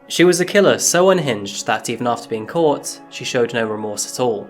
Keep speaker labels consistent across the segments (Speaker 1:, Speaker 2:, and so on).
Speaker 1: She was a killer so unhinged that even after being caught, she showed no remorse at all.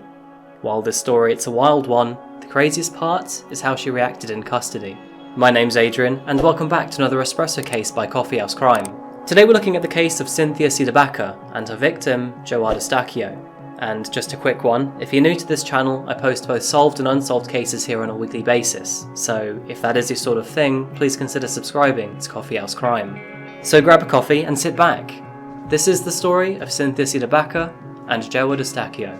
Speaker 1: While this story it's a wild one, the craziest part is how she reacted in custody. My name's Adrian, and welcome back to another Espresso case by Coffeehouse Crime. Today we're looking at the case of Cynthia Cdebaca and her victim, Geoward Estaquio. And just a quick one, if you're new to this channel, I post both solved and unsolved cases here on a weekly basis, so if that is your sort of thing, please consider subscribing to Coffeehouse Crime. So grab a coffee and sit back. This is the story of Cynthia Cdebaca and Geoward Estaquio.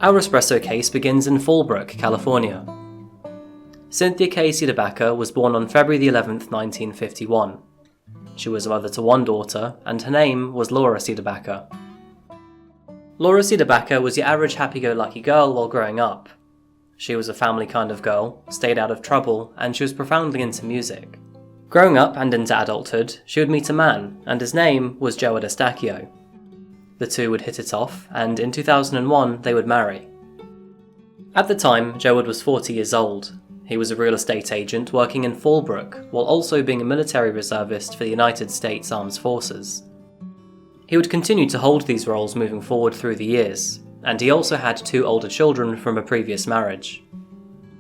Speaker 1: Our espresso case begins in Fallbrook, California. Cynthia K. Cdebaca was born on February the 11th, 1951. She was a mother to one daughter, and her name was Laura Cdebaca. Laura Cdebaca was your average happy-go-lucky girl while growing up. She was a family kind of girl, stayed out of trouble, and she was profoundly into music. Growing up and into adulthood, she would meet a man, and his name was Geoward Estaquio. The two would hit it off, and in 2001 they would marry. At the time, Geoward was 40 years old. He was a real estate agent working in Fallbrook, while also being a military reservist for the United States Armed Forces. He would continue to hold these roles moving forward through the years, and he also had two older children from a previous marriage.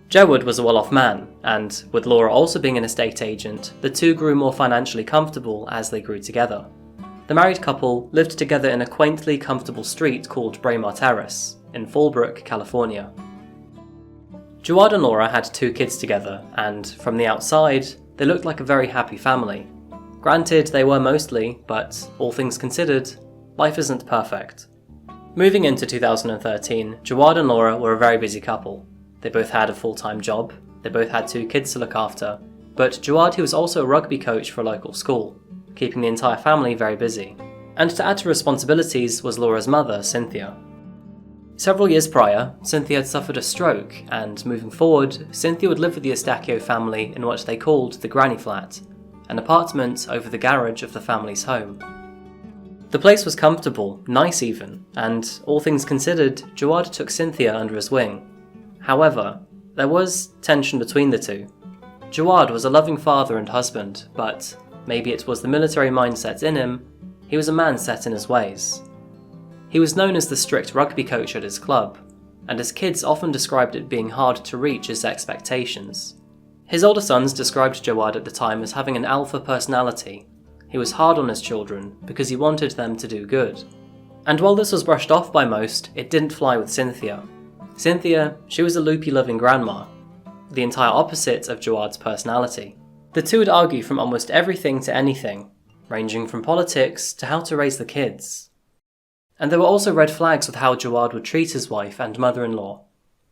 Speaker 1: Geoward was a well-off man, and with Laura also being an estate agent, the two grew more financially comfortable as they grew together. The married couple lived together in a quaintly comfortable street called Braemar Terrace, in Fallbrook, California. Geoward and Laura had two kids together, and from the outside, they looked like a very happy family. Granted, they were mostly, but all things considered, life isn't perfect. Moving into 2013, Geoward and Laura were a very busy couple. They both had a full-time job, they both had two kids to look after, but Geoward, he was also a rugby coach for a local school, keeping the entire family very busy. And to add to responsibilities was Laura's mother, Cynthia. Several years prior, Cynthia had suffered a stroke, and moving forward, Cynthia would live with the Estaquio family in what they called the granny flat, an apartment over the garage of the family's home. The place was comfortable, nice even, and all things considered, Geoward took Cynthia under his wing. However, there was tension between the two. Geoward was a loving father and husband, but maybe it was the military mindset in him, he was a man set in his ways. He was known as the strict rugby coach at his club, and his kids often described it being hard to reach his expectations. His older sons described Geoward at the time as having an alpha personality. He was hard on his children because he wanted them to do good. And while this was brushed off by most, it didn't fly with Cynthia. Cynthia, she was a loopy loving grandma, the entire opposite of Geoward's personality. The two would argue from almost everything to anything, ranging from politics to how to raise the kids. And there were also red flags with how Geoward would treat his wife and mother-in-law.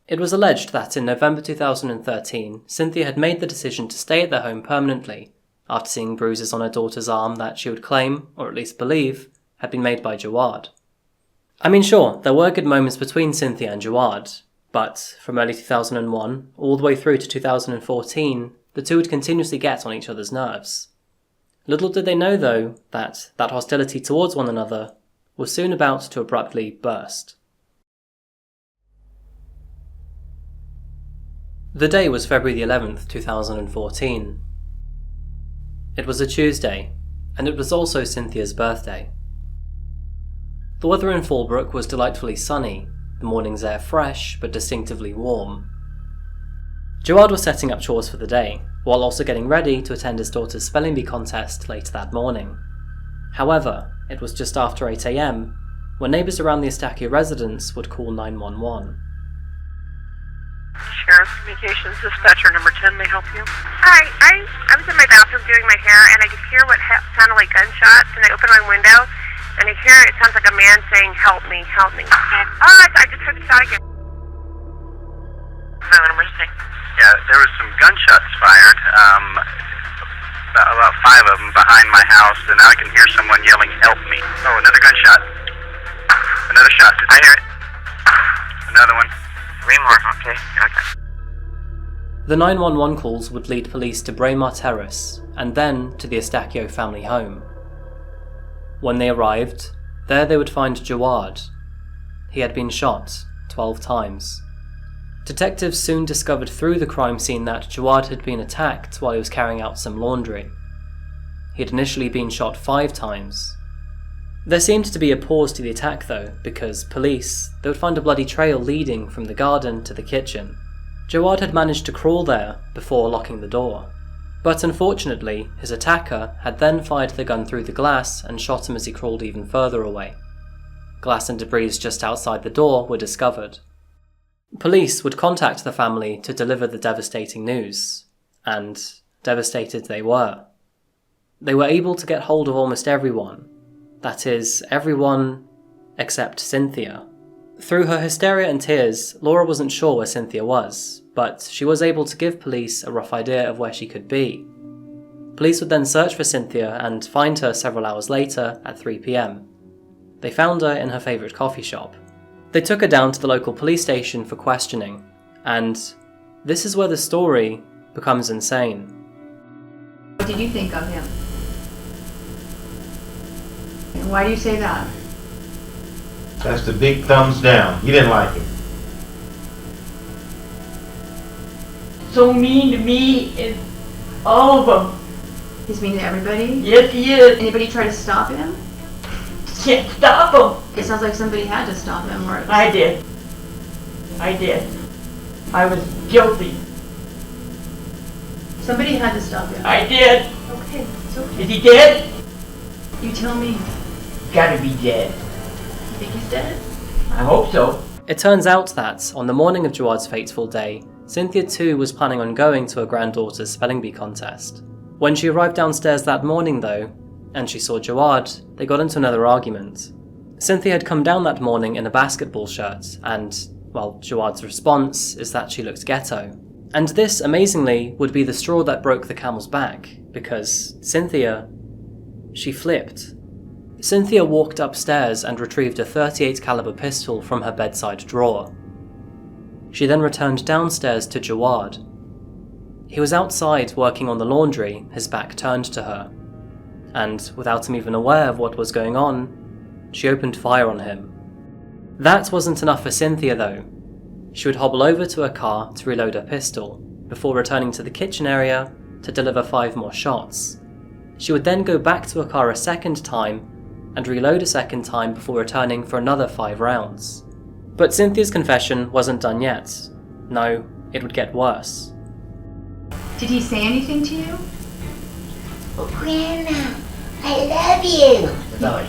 Speaker 1: It was alleged that in November 2013, Cynthia had made the decision to stay at their home permanently, after seeing bruises on her daughter's arm that she would claim, or at least believe, had been made by Geoward. I mean, sure, there were good moments between Cynthia and Geoward, but from early 2001 all the way through to 2014, the two would continuously get on each other's nerves. Little did they know, though, that hostility towards one another was soon about to abruptly burst. The day was February the 11th, 2014. It was a Tuesday, and it was also Cynthia's birthday. The weather in Fallbrook was delightfully sunny, the morning's air fresh but distinctively warm. Geoward was setting up chores for the day, while also getting ready to attend his daughter's spelling bee contest later that morning. However, it was just after 8 AM when neighbours around the Estaquio residence would call 911.
Speaker 2: Sheriff Communications Dispatcher number 10, may I help you? Hi, I was in my bathroom doing my hair, and I could hear what sounded like gunshots, and I opened my window, and I hear it sounds like a man saying, "Help me, help me." Oh, I just heard the shot again. Emergency.
Speaker 3: Yeah, there was some gunshots fired, about 5 of them behind my house, and now I can hear someone yelling, "Help me." Oh, another gunshot. Another shot. I hear it. Another one. 3 more, okay.
Speaker 1: The 911 calls would lead police to Braemar Terrace, and then to the Estaquio family home. When they arrived, there they would find Geoward. He had been shot, 12 times. Detectives soon discovered through the crime scene that Geoward had been attacked while he was carrying out some laundry. He had initially been shot 5 times. There seemed to be a pause to the attack though, because police, they would find a bloody trail leading from the garden to the kitchen. Geoward had managed to crawl there before locking the door. But unfortunately, his attacker had then fired the gun through the glass and shot him as he crawled even further away. Glass and debris just outside the door were discovered. Police would contact the family to deliver the devastating news, and devastated they were. They were able to get hold of almost everyone. That is, everyone except Cynthia. Through her hysteria and tears, Laura wasn't sure where Cynthia was, but she was able to give police a rough idea of where she could be. Police would then search for Cynthia and find her several hours later at 3 p.m. They found her in her favourite coffee shop. They took her down to the local police station for questioning, and this is where the story becomes insane.
Speaker 4: What did you think of him? And why do you say that?
Speaker 5: That's the big thumbs down. You didn't like him.
Speaker 6: So mean to me and all of them.
Speaker 4: He's mean to everybody?
Speaker 6: Yes, he is.
Speaker 4: Anybody try to stop him?
Speaker 6: Can't stop him.
Speaker 4: It sounds like somebody had to stop him, or...
Speaker 6: I did. I was guilty.
Speaker 4: Somebody had to stop him.
Speaker 6: I did.
Speaker 4: Okay, it's okay.
Speaker 6: Is he dead?
Speaker 4: You tell me.
Speaker 6: Gotta be dead.
Speaker 4: You think he's dead?
Speaker 6: I hope so.
Speaker 1: It turns out that, on the morning of Geoward's fateful day, Cynthia too was planning on going to her granddaughter's spelling bee contest. When she arrived downstairs that morning though, and she saw Geoward, they got into another argument. Cynthia had come down that morning in a basketball shirt, and, well, Geoward's response is that she looked ghetto. And this, amazingly, would be the straw that broke the camel's back, because Cynthia, she flipped. Cynthia walked upstairs and retrieved a .38 caliber pistol from her bedside drawer. She then returned downstairs to Geoward. He was outside working on the laundry, his back turned to her. And, without him even aware of what was going on, she opened fire on him. That wasn't enough for Cynthia though. She would hobble over to her car to reload her pistol, before returning to the kitchen area to deliver 5 more shots. She would then go back to her car a second time and reload a second time before returning for another 5 rounds. But Cynthia's confession wasn't done yet. No, it would get worse.
Speaker 4: Did he say anything to you?
Speaker 7: Oh, Grandma, I love you.
Speaker 6: No.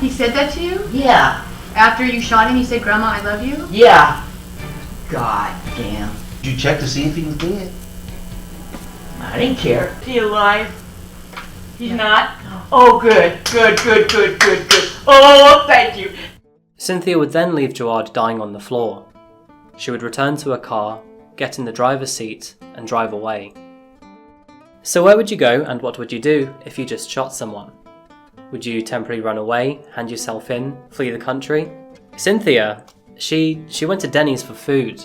Speaker 4: He said that to you?
Speaker 6: Yeah.
Speaker 4: After you shot him, he said, Grandma, I love you?
Speaker 6: Yeah. God damn.
Speaker 5: Did you check to see if he was dead?
Speaker 6: I didn't care. Is he alive? He's not? Oh, good. Oh, thank you.
Speaker 1: Cynthia would then leave Geoward dying on the floor. She would return to her car, get in the driver's seat, and drive away. So where would you go and what would you do if you just shot someone? Would you temporarily run away, hand yourself in, flee the country? Cynthia, she went to Denny's for food.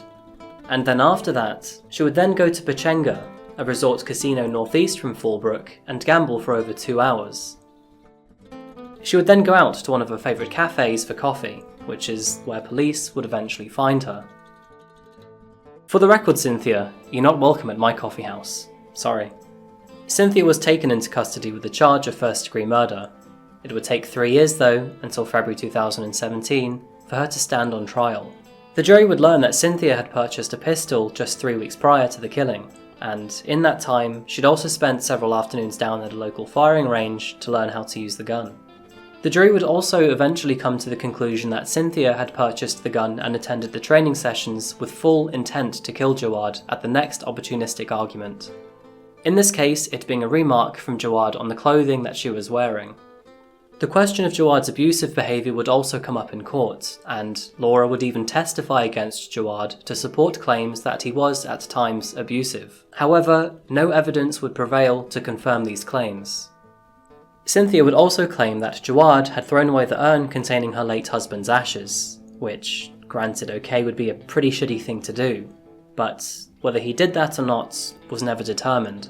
Speaker 1: And then after that, she would then go to Pechenga, a resort casino northeast from Fallbrook, and gamble for over 2 hours. She would then go out to one of her favourite cafes for coffee, which is where police would eventually find her. For the record, Cynthia, you're not welcome at my coffee house. Sorry. Cynthia was taken into custody with the charge of first-degree murder. It would take 3 years though, until February 2017, for her to stand on trial. The jury would learn that Cynthia had purchased a pistol just 3 weeks prior to the killing, and in that time, she'd also spent several afternoons down at a local firing range to learn how to use the gun. The jury would also eventually come to the conclusion that Cynthia had purchased the gun and attended the training sessions with full intent to kill Geoward at the next opportunistic argument. In this case, it being a remark from Geoward on the clothing that she was wearing. The question of Geoward's abusive behaviour would also come up in court, and Laura would even testify against Geoward to support claims that he was at times abusive. However, no evidence would prevail to confirm these claims. Cynthia would also claim that Geoward had thrown away the urn containing her late husband's ashes, which, granted okay, would be a pretty shitty thing to do, but whether he did that or not was never determined.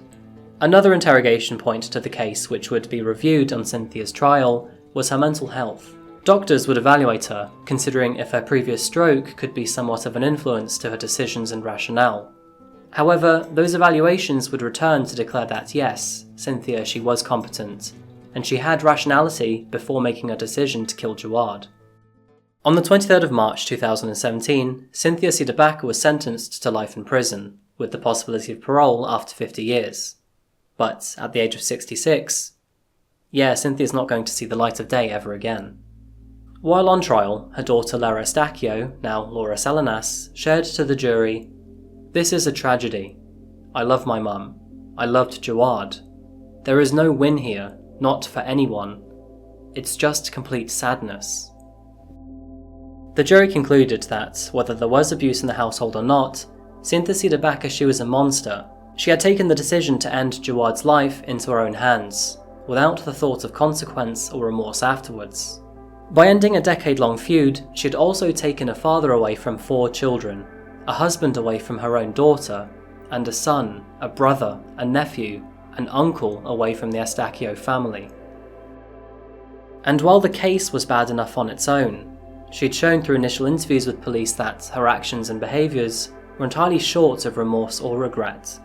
Speaker 1: Another interrogation point to the case which would be reviewed on Cynthia's trial was her mental health. Doctors would evaluate her, considering if her previous stroke could be somewhat of an influence to her decisions and rationale. However, those evaluations would return to declare that yes, Cynthia, she was competent, and she had rationality before making a decision to kill Geoward. On the 23rd of March 2017, Cynthia Cdebaca was sentenced to life in prison, with the possibility of parole after 50 years. But at the age of 66, Cynthia's not going to see the light of day ever again. While on trial, her daughter Laura Estaquio, now Laura Salinas, shared to the jury, "This is a tragedy. I love my mum. I loved Geoward. There is no win here, not for anyone. It's just complete sadness." The jury concluded that, whether there was abuse in the household or not, Cynthia Cdebaca, she was a monster. She had taken the decision to end Geoward's life into her own hands, without the thought of consequence or remorse afterwards. By ending a decade-long feud, she had also taken a father away from 4 children, a husband away from her own daughter, and a son, a brother, a nephew, an uncle away from the Estaquio family. And while the case was bad enough on its own, she'd shown through initial interviews with police that her actions and behaviours were entirely short of remorse or regret.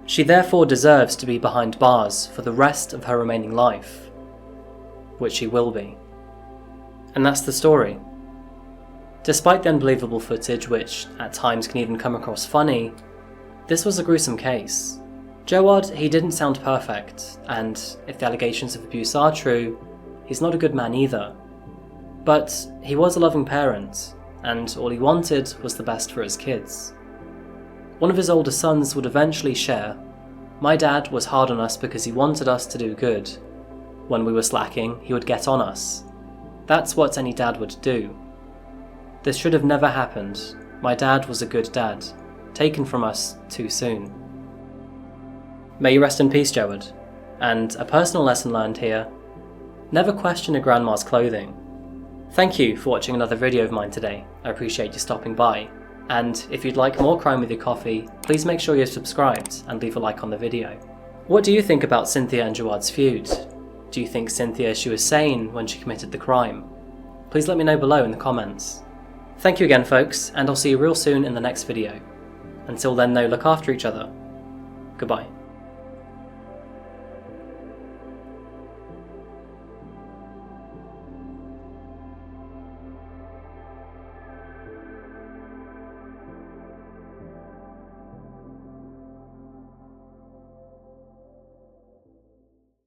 Speaker 1: She therefore deserves to be behind bars for the rest of her remaining life, which she will be. And that's the story. Despite the unbelievable footage, which at times can even come across funny, this was a gruesome case. Geoward, he didn't sound perfect, and if the allegations of abuse are true, he's not a good man either. But he was a loving parent, and all he wanted was the best for his kids. One of his older sons would eventually share, "My dad was hard on us because he wanted us to do good. When we were slacking, he would get on us. That's what any dad would do. This should have never happened. My dad was a good dad, taken from us too soon." May you rest in peace, Geoward. And a personal lesson learned here: never question a grandma's clothing. Thank you for watching another video of mine today. I appreciate you stopping by. And if you'd like more crime with your coffee, please make sure you're subscribed and leave a like on the video. What do you think about Cynthia and Geoward's feud? Do you think Cynthia, she was sane when she committed the crime? Please let me know below in the comments. Thank you again, folks, and I'll see you real soon in the next video. Until then though, look after each other. Goodbye.